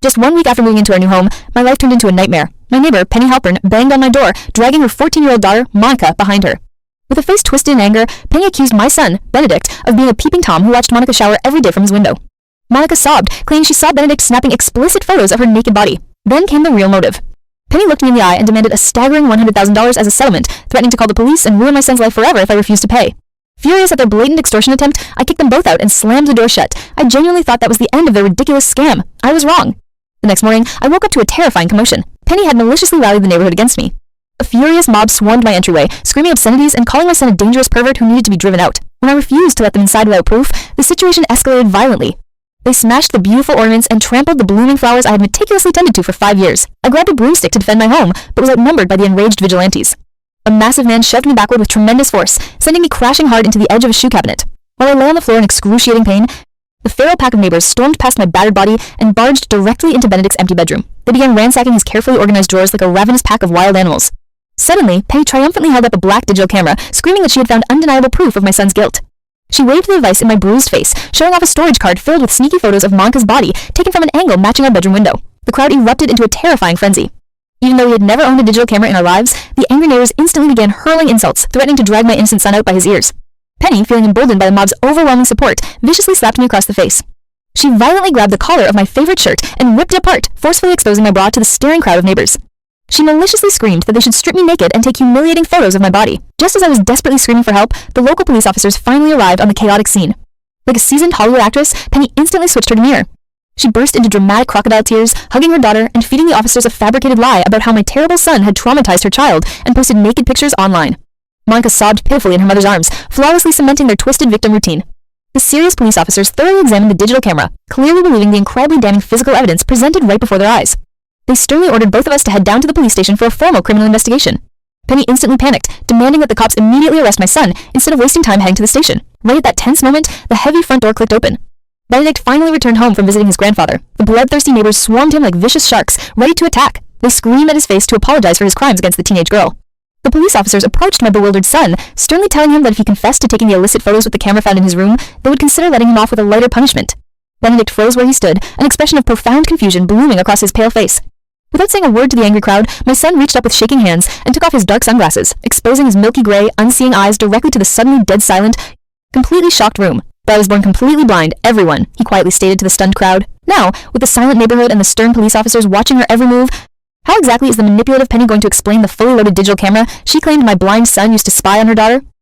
Just 1 week after moving into our new home, my life turned into a nightmare. My neighbor, Penny Halpern, banged on my door, dragging her 14-year-old daughter, Monica, behind her. With a face twisted in anger, Penny accused my son, Benedict, of being a peeping Tom who watched Monica shower every day from his window. Monica sobbed, claiming she saw Benedict snapping explicit photos of her naked body. Then came the real motive. Penny looked me in the eye and demanded a staggering $100,000 as a settlement, threatening to call the police and ruin my son's life forever if I refused to pay. Furious at their blatant extortion attempt, I kicked them both out and slammed the door shut. I genuinely thought that was the end of their ridiculous scam. I was wrong. The next morning, I woke up to a terrifying commotion. Penny had maliciously rallied the neighborhood against me. A furious mob swarmed my entryway, screaming obscenities and calling my son a dangerous pervert who needed to be driven out. When I refused to let them inside without proof, the situation escalated violently. They smashed the beautiful ornaments and trampled the blooming flowers I had meticulously tended to for 5 years. I grabbed a broomstick to defend my home, but was outnumbered by the enraged vigilantes. A massive man shoved me backward with tremendous force, sending me crashing hard into the edge of a shoe cabinet. While I lay on the floor in excruciating pain, the feral pack of neighbors stormed past my battered body and barged directly into Benedict's empty bedroom. They began ransacking his carefully organized drawers like a ravenous pack of wild animals. Suddenly, Penny triumphantly held up a black digital camera, screaming that she had found undeniable proof of my son's guilt. She waved the device in my bruised face, showing off a storage card filled with sneaky photos of Monica's body taken from an angle matching our bedroom window. The crowd erupted into a terrifying frenzy. Even though we had never owned a digital camera in our lives, the angry neighbors instantly began hurling insults, threatening to drag my innocent son out by his ears. Penny, feeling emboldened by the mob's overwhelming support, viciously slapped me across the face. She violently grabbed the collar of my favorite shirt and ripped it apart, forcefully exposing my bra to the staring crowd of neighbors. She maliciously screamed that they should strip me naked and take humiliating photos of my body. Just as I was desperately screaming for help, the local police officers finally arrived on the chaotic scene. Like a seasoned Hollywood actress, Penny instantly switched her demeanor. She burst into dramatic crocodile tears, hugging her daughter and feeding the officers a fabricated lie about how my terrible son had traumatized her child and posted naked pictures online. Monica sobbed pitifully in her mother's arms, flawlessly cementing their twisted victim routine. The serious police officers thoroughly examined the digital camera, clearly believing the incredibly damning physical evidence presented right before their eyes. They sternly ordered both of us to head down to the police station for a formal criminal investigation. Penny instantly panicked, demanding that the cops immediately arrest my son instead of wasting time heading to the station. Right at that tense moment, the heavy front door clicked open. Benedict finally returned home from visiting his grandfather. The bloodthirsty neighbors swarmed him like vicious sharks, ready to attack. They screamed at his face to apologize for his crimes against the teenage girl. The police officers approached my bewildered son, sternly telling him that if he confessed to taking the illicit photos with the camera found in his room, they would consider letting him off with a lighter punishment. Benedict froze where he stood, an expression of profound confusion blooming across his pale face. Without saying a word to the angry crowd, my son reached up with shaking hands and took off his dark sunglasses, exposing his milky gray, unseeing eyes directly to the suddenly dead silent, completely shocked room. But I was born completely blind, everyone, he quietly stated to the stunned crowd. Now, with the silent neighborhood and the stern police officers watching her every move, how exactly is the manipulative Penny going to explain the fully loaded digital camera she claimed my blind son used to spy on her daughter?